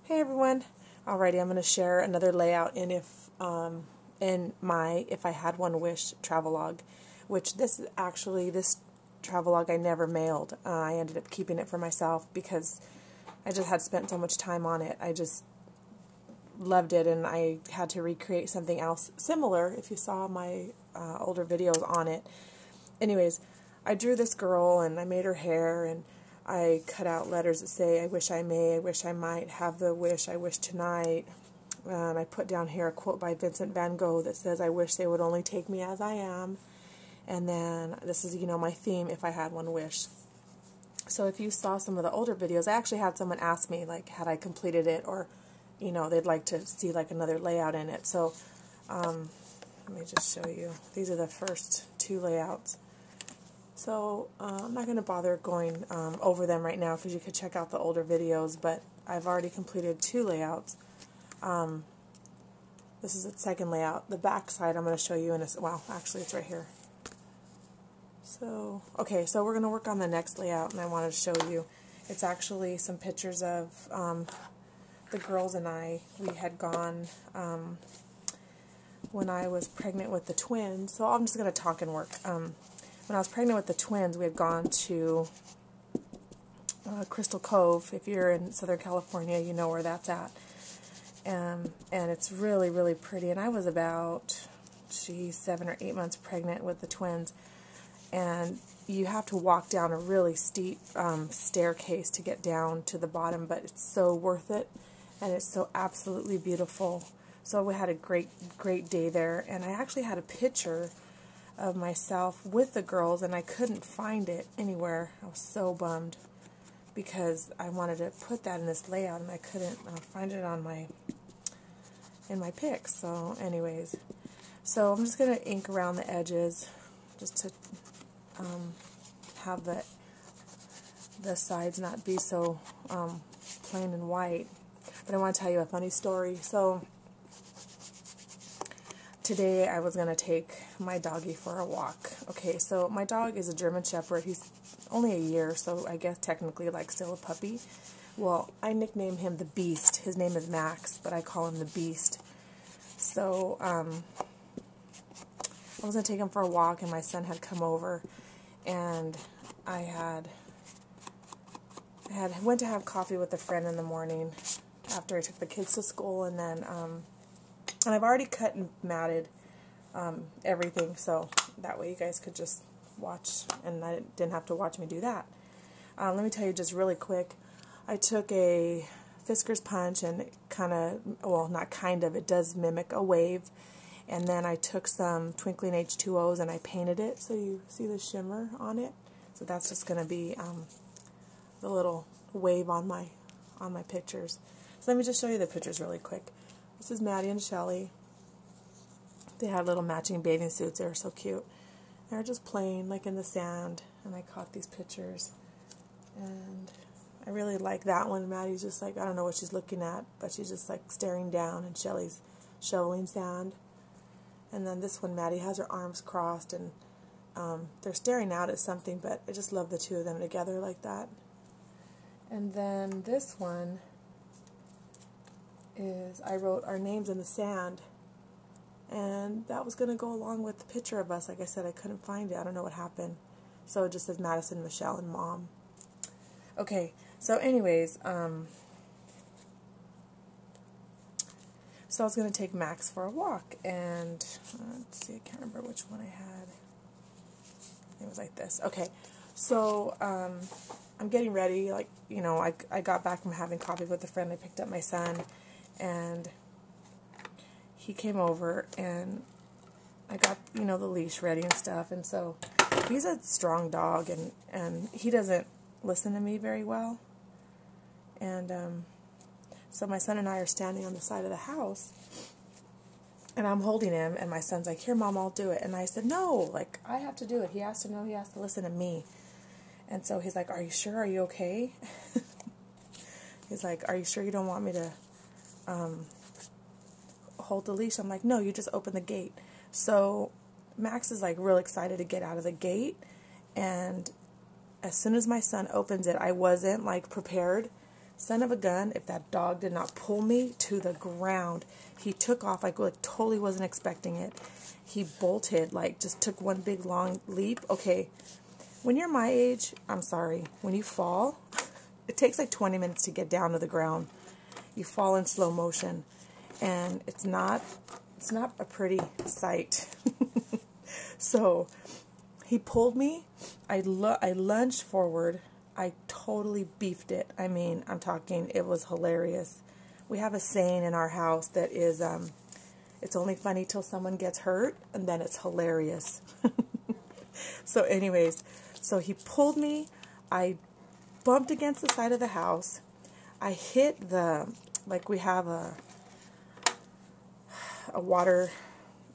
Hey everyone. Alrighty, I'm going to share another layout if I had one wish Travelouge, which this Travelouge I never mailed. I ended up keeping it for myself because I just had spent so much time on it. I just loved it, and I had to recreate something else similar. If you saw my older videos on it, anyways, I drew this girl and I made her hair and I cut out letters that say, I wish I may, I wish I might, have the wish, I wish tonight. And I put down here a quote by Vincent van Gogh that says, I wish they would only take me as I am. And then this is, my theme, if I had one wish. So if you saw some of the older videos, I actually had someone ask me, like, had I completed it, or, they'd like to see, like, another layout in it. So, let me just show you. These are the first two layouts. So I'm not going to bother going over them right now because you could check out the older videos, but I've already completed two layouts. This is the second layout. The back side I'm going to show you in a, well, actually it's right here. So, okay, so we're going to work on the next layout, and I wanted to show you. It's actually some pictures of the girls and I. We had gone when I was pregnant with the twins, so I'm just going to talk and work. When I was pregnant with the twins, we had gone to Crystal Cove. If you're in Southern California, you know where that's at. And it's really, really pretty. And I was about, 7 or 8 months pregnant with the twins. And you have to walk down a really steep staircase to get down to the bottom, but it's so worth it. And it's so absolutely beautiful. So we had a great, great day there. And I actually had a picture of myself with the girls, and I couldn't find it anywhere. I was so bummed because I wanted to put that in this layout, and I couldn't find it on in my pics. So anyways, so I'm just going to ink around the edges just to have the sides not be so plain and white. But I want to tell you a funny story. So today I was going to take my doggie for a walk. Okay, so my dog is a German Shepherd. He's only a year, so I guess technically like still a puppy. Well, I nicknamed him the Beast. His name is Max, but I call him the Beast. So I was going to take him for a walk, and my son had come over, and I went to have coffee with a friend in the morning after I took the kids to school, and then and I've already cut and matted everything, so that way you guys could just watch, and I didn't have to watch me do that. Let me tell you just really quick. I took a Fisker's punch, and it kind of, well, not kind of, it does mimic a wave. And then I took some twinkling H2Os and I painted it, so you see the shimmer on it. So that's just going to be the little wave on my pictures. So let me just show you the pictures really quick. This is Maddie and Shelly. They had little matching bathing suits. They were so cute. They were just playing like in the sand, and I caught these pictures. And I really like that one. Maddie's just like, I don't know what she's looking at, but she's just like staring down, and Shelly's shoveling sand. And then this one, Maddie has her arms crossed, and they're staring out at something, but I just love the two of them together like that. And then this one is, I wrote our names in the sand, and that was going to go along with the picture of us. Like I said, I couldn't find it. I don't know what happened. So it just says Madison, Michelle, and Mom. Okay, so anyways, so I was going to take Max for a walk, and let's see, I can't remember which one I had. It was like this. Okay, so I'm getting ready. Like, I got back from having coffee with a friend. I picked up my son, and he came over, and I got, the leash ready and stuff. And so he's a strong dog, and he doesn't listen to me very well. And so my son and I are standing on the side of the house, and I'm holding him, and my son's like, here, Mom, I'll do it. And I said, no, like, I have to do it. He has to know, he has to listen to me. And so he's like, are you sure? Are you okay? He's like, are you sure you don't want me to hold the leash? I'm like, no, you just open the gate. So Max is like real excited to get out of the gate, and as soon as my son opens it, I wasn't like prepared Son of a gun, if that dog did not pull me to the ground. He took off, like totally wasn't expecting it. He bolted, like just took one big long leap. Okay, when you're my age, I'm sorry, when you fall, it takes like 20 minutes to get down to the ground. You fall in slow motion, and it's not a pretty sight. So he pulled me. I lunged forward. I totally beefed it. I mean, I'm talking, it was hilarious. We have a saying in our house that is, it's only funny till someone gets hurt, and then it's hilarious. So anyways, so he pulled me. I bumped against the side of the house. I hit like we have a water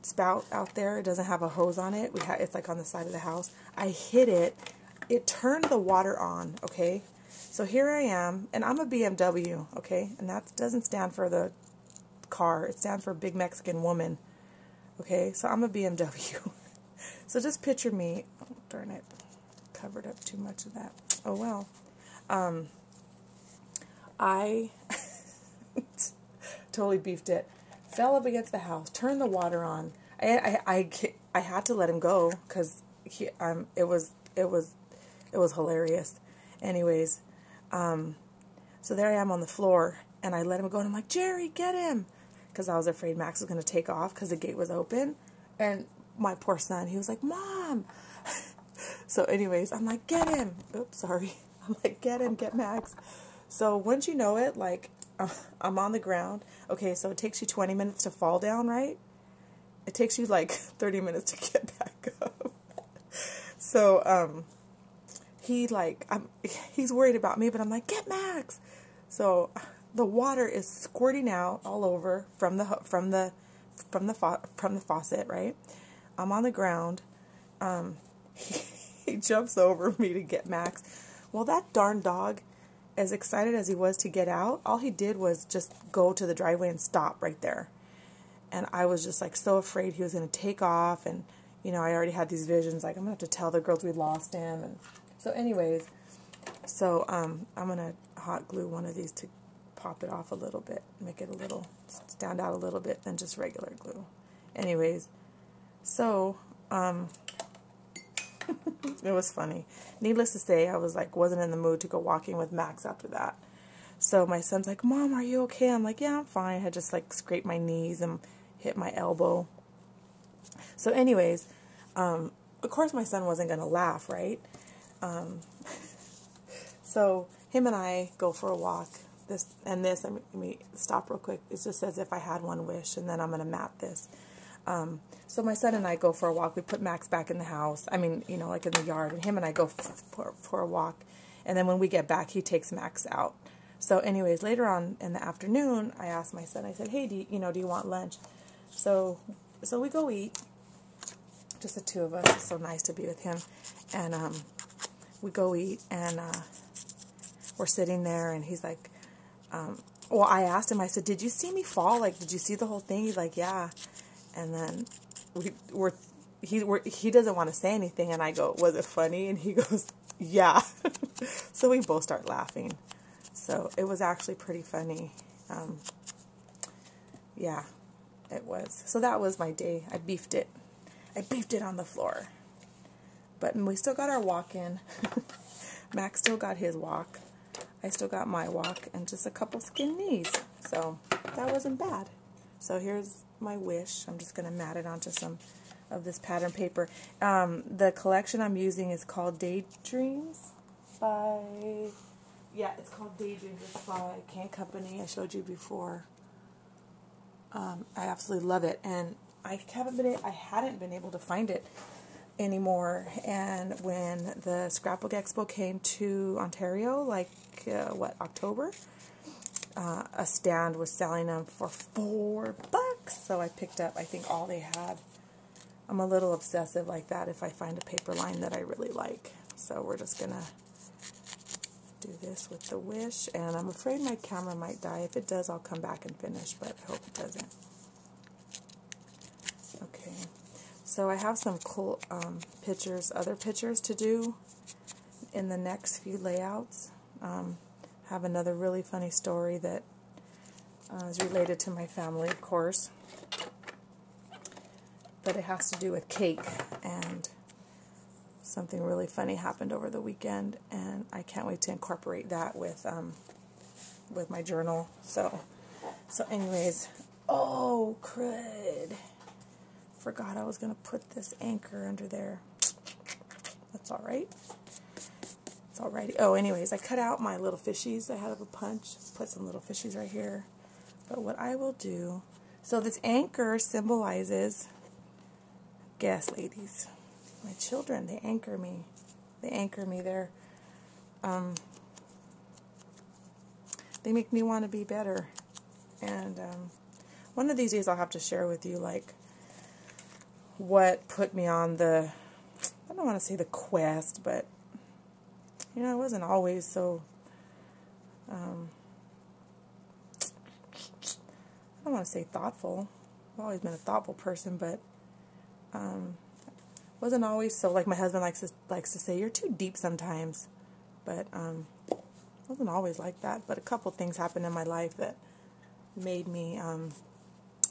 spout out there. It doesn't have a hose on it. It's like on the side of the house. I hit it. It turned the water on, okay? So here I am, and I'm a BMW, okay? And that doesn't stand for the car. It stands for Big Mexican Woman, okay? So I'm a BMW. So just picture me. Oh, darn it. Covered up too much of that. Oh, well. I totally beefed it. Fell up against the house. Turned the water on. I had to let him go because it was hilarious. Anyways, so there I am on the floor, and I let him go, and I'm like, Jerry, get him, because I was afraid Max was going to take off because the gate was open, and my poor son, he was like, Mom. So anyways, I'm like, get him. Oops, sorry. I'm like, get him, get Max. So once you know it, like, I'm on the ground. Okay, so it takes you 20 minutes to fall down, right? It takes you like 30 minutes to get back up. So, he's worried about me, but I'm like, get Max. So the water is squirting out all over from the faucet, right? I'm on the ground. He jumps over me to get Max. Well, that darn dog, as excited as he was to get out, all he did was just go to the driveway and stop right there. And I was just like so afraid he was going to take off, and I already had these visions, like, I'm going to have to tell the girls we lost him. And so anyways, I'm going to hot glue one of these to pop it off a little bit, make it a little, stand out a little bit than just regular glue. Anyways, so, it was funny. Needless to say, I wasn't in the mood to go walking with Max after that. So my son's like, Mom, are you okay? I'm like, yeah, I'm fine. I just scraped my knees and hit my elbow. So anyways, of course my son wasn't going to laugh, right? So him and I go for a walk. Let me stop real quick. It just says if I had one wish, and then I'm going to map this. So my son and I go for a walk. We put Max back in the house. I mean, like in the yard. And him and I go for a walk. And then when we get back, he takes Max out. So anyways, later on in the afternoon, I asked my son, I said, hey, do you want lunch? So we go eat. Just the two of us. It's so nice to be with him. And we go eat, and we're sitting there, and he's like, well, I asked him, I said, did you see me fall? Like, did you see the whole thing? He's like, yeah. And then he doesn't want to say anything, and I go, was it funny? And he goes, yeah. So we both start laughing. So it was actually pretty funny. Yeah, it was. So that was my day. I beefed it on the floor. But we still got our walk in. Max still got his walk. I still got my walk, and just a couple skin knees. So that wasn't bad. So here's my wish. I'm just going to mat it onto some of this pattern paper. The collection I'm using is called Daydreams it's called Daydreams. It's by Can Company. I showed you before. I absolutely love it, and I hadn't been able to find it anymore. And when the Scrapbook Expo came to Ontario, October, a stand was selling them for $4. So I picked up, I think, all they had. I'm a little obsessive like that if I find a paper line that I really like. So we're just gonna do this with the wish, and I'm afraid my camera might die. If it does, I'll come back and finish, but I hope it doesn't. Okay, so I have some cool other pictures to do in the next few layouts. have another really funny story that is related to my family, of course. But it has to do with cake, and something really funny happened over the weekend, and I can't wait to incorporate that with my journal. So anyways, oh crud! Forgot I was gonna put this anchor under there. That's all right. It's alrighty. Oh, anyways, I cut out my little fishies. I had a punch. Put some little fishies right here. But what I will do, so this anchor symbolizes, guess, ladies, my children. They anchor me. They anchor me there. They make me want to be better. And one of these days I'll have to share with you, like, what put me on the, I don't want to say the quest, but, you know, I wasn't always so, I don't want to say thoughtful. I've always been a thoughtful person, but wasn't always so, like my husband likes to say, you're too deep sometimes. But wasn't always like that. But a couple things happened in my life that made me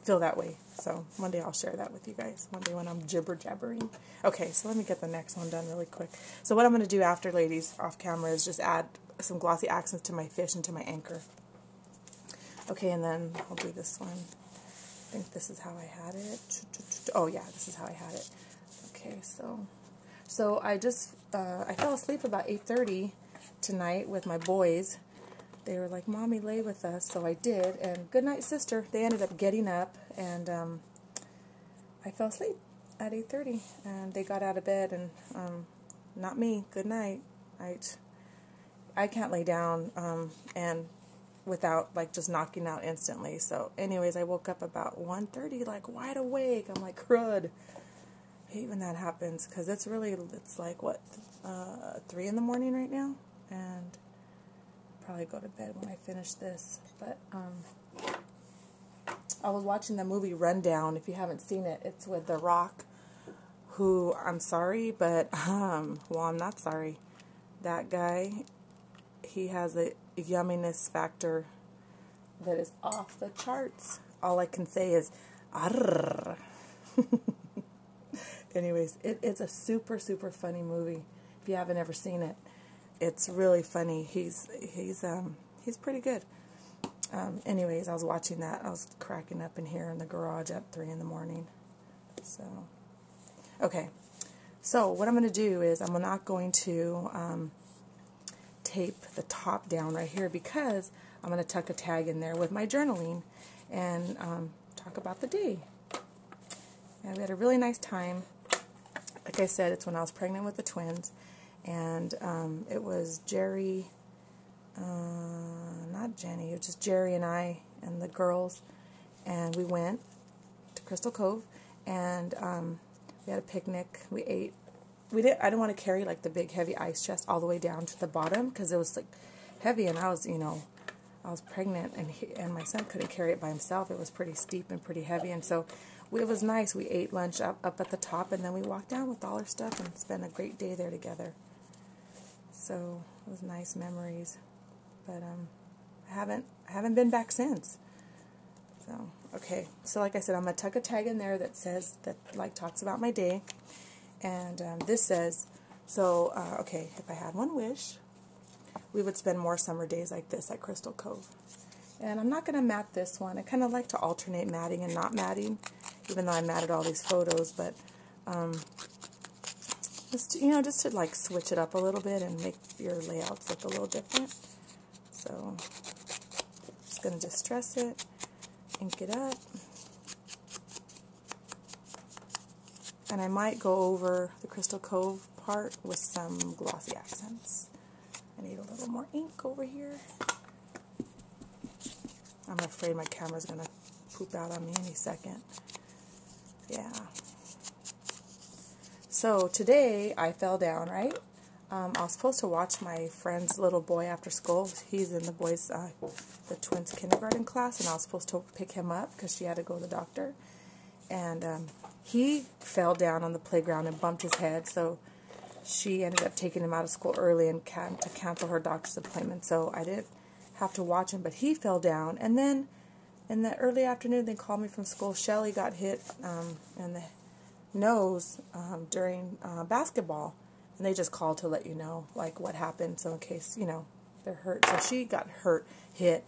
feel that way. So one day I'll share that with you guys. One day when I'm jibber-jabbering. Okay, so let me get the next one done really quick. So what I'm going to do after, ladies, off camera, is just add some glossy accents to my fish and to my anchor. Okay, and then I'll do this one. I think this is how I had it. Oh yeah, this is how I had it. Okay, so I just I fell asleep about 8:30 tonight with my boys. They were like, "Mommy, lay with us," so I did. And good night, sister. They ended up getting up, and I fell asleep at 8:30, and they got out of bed, and not me. Good night. I can't lay down and without like just knocking out instantly. So anyways, I woke up about 1:30, like wide awake. I'm like, crud. I hate when that happens, because it's like what 3 in the morning right now, and probably go to bed when I finish this. But I was watching the movie Rundown. If you haven't seen it, it's with The Rock, who, I'm sorry, but well, I'm not sorry. That guy, he has a yumminess factor that is off the charts. All I can say is arrr. Anyways, it's a super, super funny movie. If you haven't ever seen it, it's really funny. He's pretty good. Anyways, I was watching that. I was cracking up in here in the garage at 3 in the morning. So, okay. So what I'm going to do is I'm not going to tape the top down right here, because I'm going to tuck a tag in there with my journaling and talk about the day. And we had a really nice time. Like I said, it's when I was pregnant with the twins, and it was Jerry, not Jenny, it was just Jerry and I and the girls, and we went to Crystal Cove, and we had a picnic. We ate. I didn't want to carry like the big heavy ice chest all the way down to the bottom, because it was like heavy, and I was pregnant, and my son couldn't carry it by himself. It was pretty steep and pretty heavy, and so it was nice. We ate lunch up at the top, and then we walked down with all our stuff and spent a great day there together. So it was nice memories, but I haven't been back since. So okay, so like I said, I'm gonna tuck a tag in there that says that like talks about my day, and this says, so okay, if I had one wish, we would spend more summer days like this at Crystal Cove. And I'm not going to mat this one. I kind of like to alternate matting and not matting, even though I matted all these photos. But just to like switch it up a little bit and make your layouts look a little different. So just going to distress it, ink it up. And I might go over the Crystal Cove part with some glossy accents. I need a little more ink over here. I'm afraid my camera's going to poop out on me any second. Yeah. So today I fell down, right? I was supposed to watch my friend's little boy after school. He's in the boys, the twins kindergarten class, and I was supposed to pick him up because she had to go to the doctor. And he fell down on the playground and bumped his head, so she ended up taking him out of school early and to cancel her doctor's appointment. So I didn't have to watch him, but he fell down. And then in the early afternoon, they called me from school. Shelly got hit in the nose during basketball. And they just called to let you know, like, what happened. So in case, you know, they're hurt. So she got hit.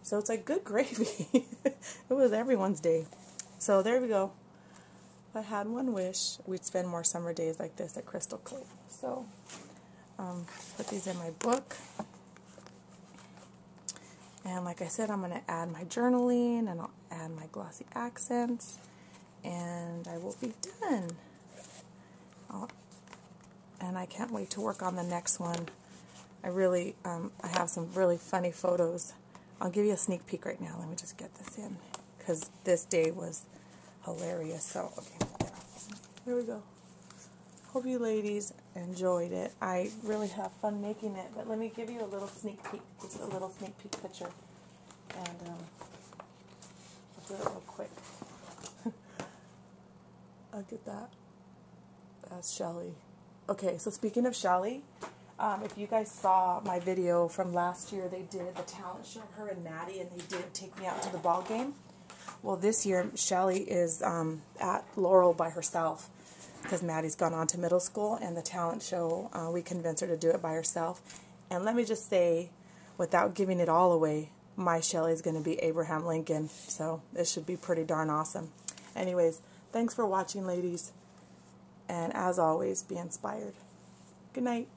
So it's like, good gravy. It was everyone's day. So there we go. If I had one wish, we'd spend more summer days like this at Crystal Cove. So put these in my book. And like I said, I'm going to add my journaling, and I'll add my glossy accents, and I will be done. And I can't wait to work on the next one. I have some really funny photos. I'll give you a sneak peek right now. Let me just get this in, because this day was hilarious. So, okay, here we go. Hope you ladies enjoyed it. I really have fun making it, but let me give you a little sneak peek, just a little sneak peek picture. And I'll do it real quick. Look at that. That's Shelly. Okay, so speaking of Shelly, if you guys saw my video from last year, they did the talent show, her and Maddie, and they did take me out to the ball game. Well, this year, Shelly is at Laurel by herself, because Maddie's gone on to middle school, and the talent show, we convinced her to do it by herself. And let me just say, without giving it all away, my Shelly's going to be Abraham Lincoln, so this should be pretty darn awesome. Anyways, thanks for watching, ladies, and as always, be inspired. Good night.